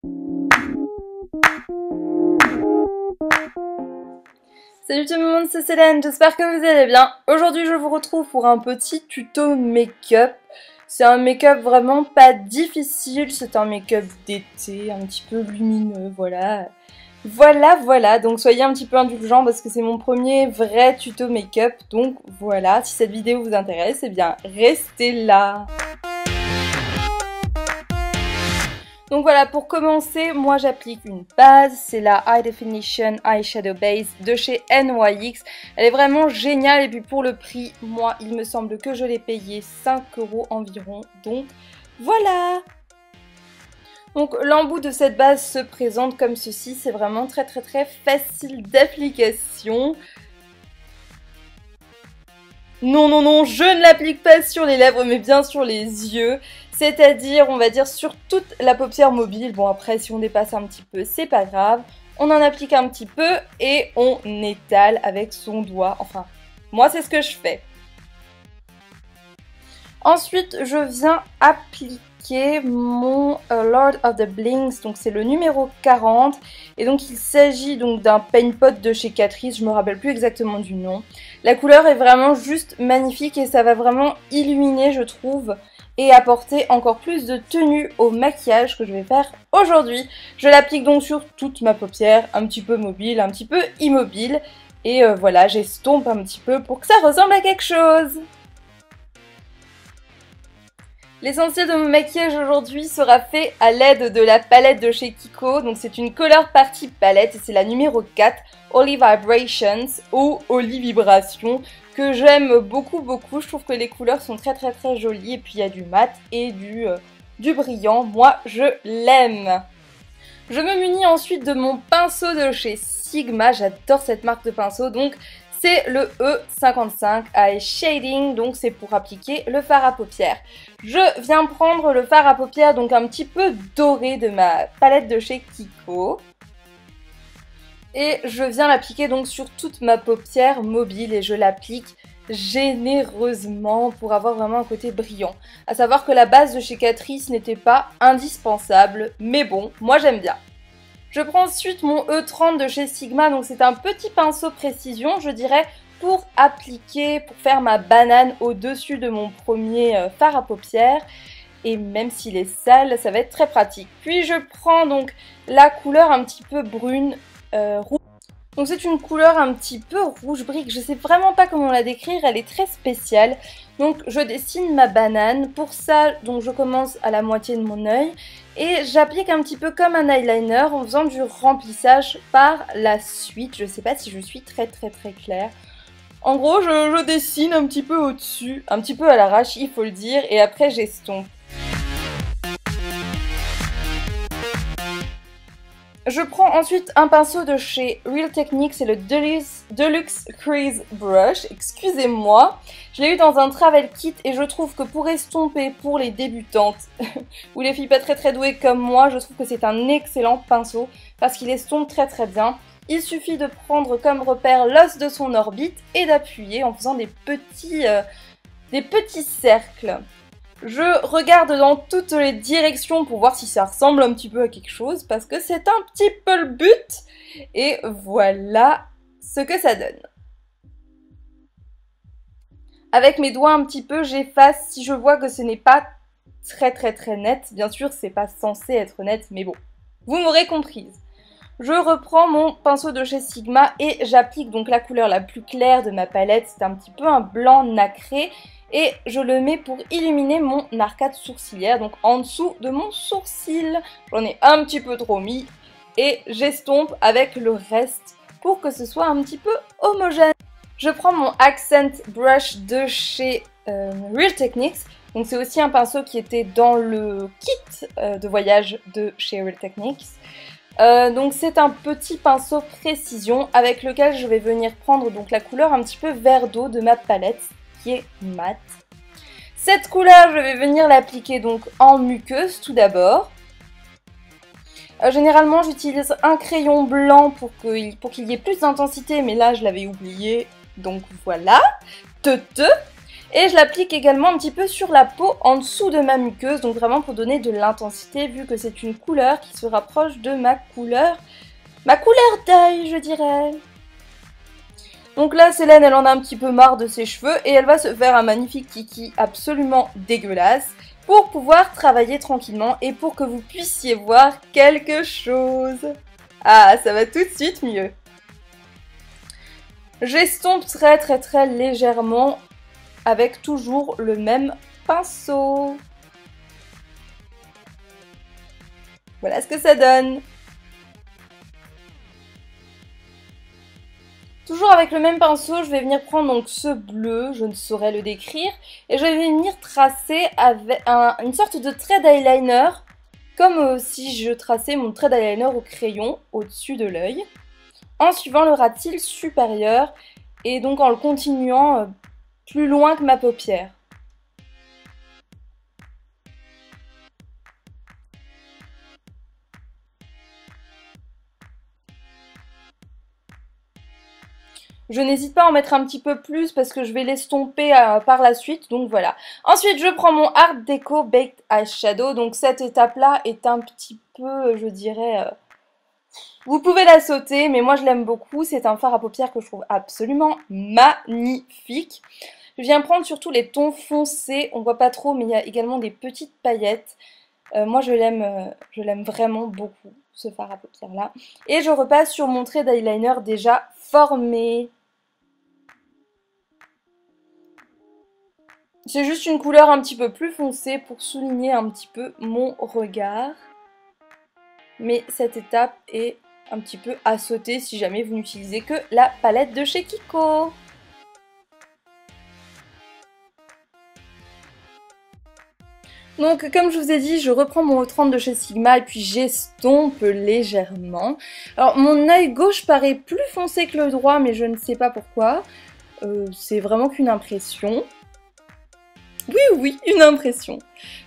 Salut tout le monde, c'est Célène, j'espère que vous allez bien. Aujourd'hui je vous retrouve pour un petit tuto make-up. C'est un make-up vraiment pas difficile, c'est un make-up d'été, un petit peu lumineux, voilà. Voilà, donc soyez un petit peu indulgents parce que c'est mon premier vrai tuto make-up. Donc voilà, si cette vidéo vous intéresse, eh bien restez là. Donc voilà, pour commencer, moi j'applique une base, c'est la High Definition Eyeshadow Base de chez NYX. Elle est vraiment géniale et puis pour le prix, moi il me semble que je l'ai payé 5 € environ, donc voilà. Donc l'embout de cette base se présente comme ceci, c'est vraiment très facile d'application. Non, je ne l'applique pas sur les lèvres mais bien sur les yeux. C'est-à-dire, on va dire, sur toute la paupière mobile. Bon, après, si on dépasse un petit peu, c'est pas grave. On en applique un petit peu et on étale avec son doigt. Enfin, moi, c'est ce que je fais. Ensuite, je viens appliquer mon Lord of the Blinks. Donc, c'est le numéro 40. Et donc, il s'agit donc d'un paint pot de chez Catrice. Je me rappelle plus exactement du nom. La couleur est vraiment juste magnifique et ça va vraiment illuminer, je trouve, et apporter encore plus de tenue au maquillage que je vais faire aujourd'hui. Je l'applique donc sur toute ma paupière, un petit peu mobile, un petit peu immobile. Et voilà, j'estompe un petit peu pour que ça ressemble à quelque chose. L'essentiel de mon maquillage aujourd'hui sera fait à l'aide de la palette de chez Kiko. Donc c'est une Color Party palette et c'est la numéro 4, Holy Vibrations ou Holy Vibration, que j'aime beaucoup. Je trouve que les couleurs sont très jolies et puis il y a du mat et du brillant. Moi je l'aime. Je me munis ensuite de mon pinceau de chez Sigma, j'adore cette marque de pinceau, donc c'est le E55 Eye Shading, donc c'est pour appliquer le fard à paupières. Je viens prendre le fard à paupières, donc un petit peu doré de ma palette de chez Kiko. Et je viens l'appliquer donc sur toute ma paupière mobile et je l'applique généreusement pour avoir vraiment un côté brillant. À savoir que la base de chez Catrice n'était pas indispensable, mais bon, moi j'aime bien. Je prends ensuite mon E30 de chez Sigma, donc c'est un petit pinceau précision, je dirais, pour appliquer, pour faire ma banane au-dessus de mon premier fard à paupières. Et même s'il est sale, ça va être très pratique. Puis je prends donc la couleur un petit peu brune, rouge. Donc c'est une couleur un petit peu rouge brique, je sais vraiment pas comment la décrire, elle est très spéciale. Donc je dessine ma banane, pour ça donc je commence à la moitié de mon œil et j'applique un petit peu comme un eyeliner en faisant du remplissage par la suite. Je sais pas si je suis très claire. En gros je dessine un petit peu au-dessus, un petit peu à l'arrache il faut le dire, et après j'estompe. Je prends ensuite un pinceau de chez Real Techniques, c'est le Deluxe Crease Brush, excusez-moi. Je l'ai eu dans un travel kit et je trouve que pour estomper pour les débutantes ou les filles pas très douées comme moi, je trouve que c'est un excellent pinceau parce qu'il estompe très bien. Il suffit de prendre comme repère l'os de son orbite et d'appuyer en faisant des petits cercles. Je regarde dans toutes les directions pour voir si ça ressemble un petit peu à quelque chose parce que c'est un petit peu le but. Et voilà ce que ça donne. Avec mes doigts un petit peu, j'efface si je vois que ce n'est pas très net. Bien sûr, c'est pas censé être net, mais bon, vous m'aurez comprise. Je reprends mon pinceau de chez Sigma et j'applique donc la couleur la plus claire de ma palette. C'est un petit peu un blanc nacré. Et je le mets pour illuminer mon arcade sourcilière, donc en dessous de mon sourcil. J'en ai un petit peu trop mis et j'estompe avec le reste pour que ce soit un petit peu homogène. Je prends mon Accent Brush de chez Real Techniques. Donc c'est aussi un pinceau qui était dans le kit de voyage de chez Real Techniques. Donc c'est un petit pinceau précision avec lequel je vais venir prendre donc la couleur un petit peu vert d'eau de ma palette, qui est mat. Cette couleur, je vais venir l'appliquer donc en muqueuse tout d'abord. Généralement, j'utilise un crayon blanc pour qu'il y ait plus d'intensité, mais là, je l'avais oublié, donc voilà. Et je l'applique également un petit peu sur la peau en dessous de ma muqueuse, donc vraiment pour donner de l'intensité, vu que c'est une couleur qui se rapproche de ma couleur d'œil, je dirais. Donc là, Célène, elle en a un petit peu marre de ses cheveux et elle va se faire un magnifique kiki absolument dégueulasse pour pouvoir travailler tranquillement et pour que vous puissiez voir quelque chose. Ah, ça va tout de suite mieux. J'estompe très légèrement avec toujours le même pinceau. Voilà ce que ça donne. Toujours avec le même pinceau, je vais venir prendre donc ce bleu, je ne saurais le décrire, et je vais venir tracer avec une sorte de trait d'eyeliner, comme si je traçais mon trait d'eyeliner au crayon au-dessus de l'œil, en suivant le ras de cils supérieur, et donc en le continuant plus loin que ma paupière. Je n'hésite pas à en mettre un petit peu plus parce que je vais l'estomper par la suite, donc voilà. Ensuite, je prends mon Art Deco Baked Eyeshadow, donc cette étape-là est un petit peu, je dirais... vous pouvez la sauter, mais moi je l'aime beaucoup, c'est un fard à paupières que je trouve absolument magnifique. Je viens prendre surtout les tons foncés, on voit pas trop, mais il y a également des petites paillettes. Moi je l'aime vraiment beaucoup, ce fard à paupières là. Et je repasse sur mon trait d'eyeliner déjà formé. C'est juste une couleur un petit peu plus foncée pour souligner un petit peu mon regard. Mais cette étape est un petit peu à sauter si jamais vous n'utilisez que la palette de chez Kiko. Donc comme je vous ai dit, je reprends mon E30 de chez Sigma et puis j'estompe légèrement. Alors mon œil gauche paraît plus foncé que le droit, mais je ne sais pas pourquoi. C'est vraiment qu'une impression. Oui, une impression.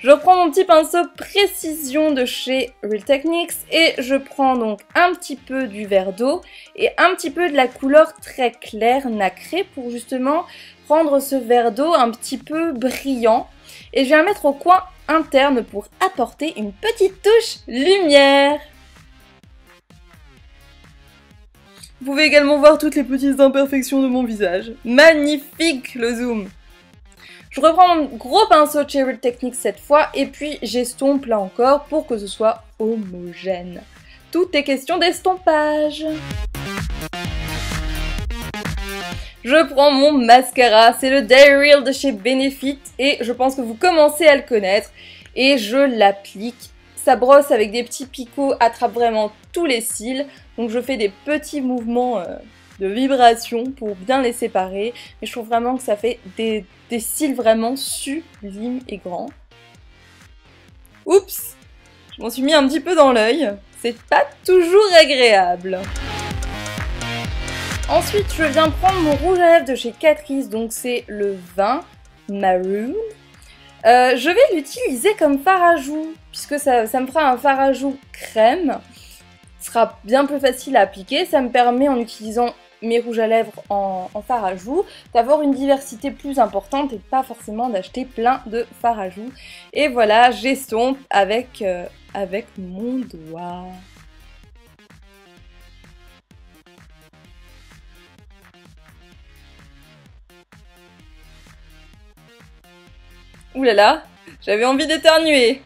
Je prends mon petit pinceau précision de chez Real Techniques et je prends donc un petit peu du verre d'eau et un petit peu de la couleur très claire nacrée pour justement rendre ce verre d'eau un petit peu brillant. Et je vais la mettre au coin interne pour apporter une petite touche lumière. Vous pouvez également voir toutes les petites imperfections de mon visage. Magnifique le zoom! Je reprends mon gros pinceau de chez Real Techniques cette fois et puis j'estompe là encore pour que ce soit homogène. Tout est question d'estompage. Je prends mon mascara, c'est le Day Real de chez Benefit et je pense que vous commencez à le connaître et je l'applique. Ça brosse avec des petits picots, attrape vraiment tous les cils, donc je fais des petits mouvements de vibration pour bien les séparer, mais je trouve vraiment que ça fait des cils vraiment sublimes et grands. Oups, je m'en suis mis un petit peu dans l'œil, c'est pas toujours agréable. Ensuite, je viens prendre mon rouge à lèvres de chez Catrice, donc c'est le 20 Maroon. Je vais l'utiliser comme fard à joues, puisque ça me fera un fard à joues crème. Ce sera bien plus facile à appliquer, ça me permet en utilisant mes rouges à lèvres en fard à joues d'avoir une diversité plus importante et pas forcément d'acheter plein de fard à joues. Et voilà, j'estompe avec mon doigt. Ouh là là, j'avais envie d'éternuer.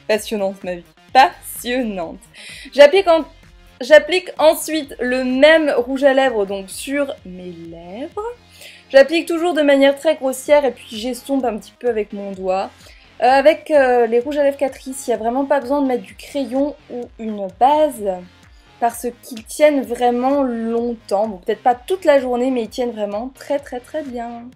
Passionnante ma vie, passionnante. J'applique ensuite le même rouge à lèvres donc sur mes lèvres. J'applique toujours de manière très grossière et puis j'estompe un petit peu avec mon doigt. Avec les rouges à lèvres Catrice, il n'y a vraiment pas besoin de mettre du crayon ou une base parce qu'ils tiennent vraiment longtemps. Bon, peut-être pas toute la journée, mais ils tiennent vraiment très bien.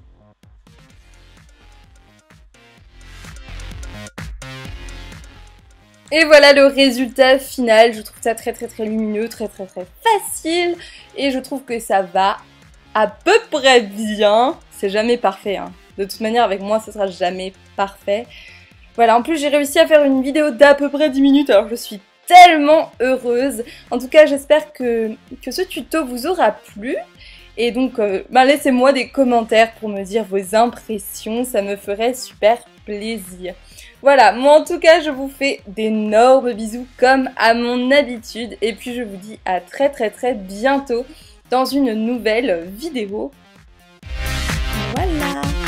Et voilà le résultat final, je trouve ça très lumineux, très facile et je trouve que ça va à peu près bien. C'est jamais parfait, hein. De toute manière avec moi ce sera jamais parfait. Voilà, en plus j'ai réussi à faire une vidéo d'à peu près 10 minutes, alors je suis tellement heureuse. En tout cas j'espère que ce tuto vous aura plu. Et donc, laissez-moi des commentaires pour me dire vos impressions, ça me ferait super plaisir. Voilà, moi en tout cas, je vous fais d'énormes bisous comme à mon habitude. Et puis je vous dis à très bientôt dans une nouvelle vidéo. Voilà!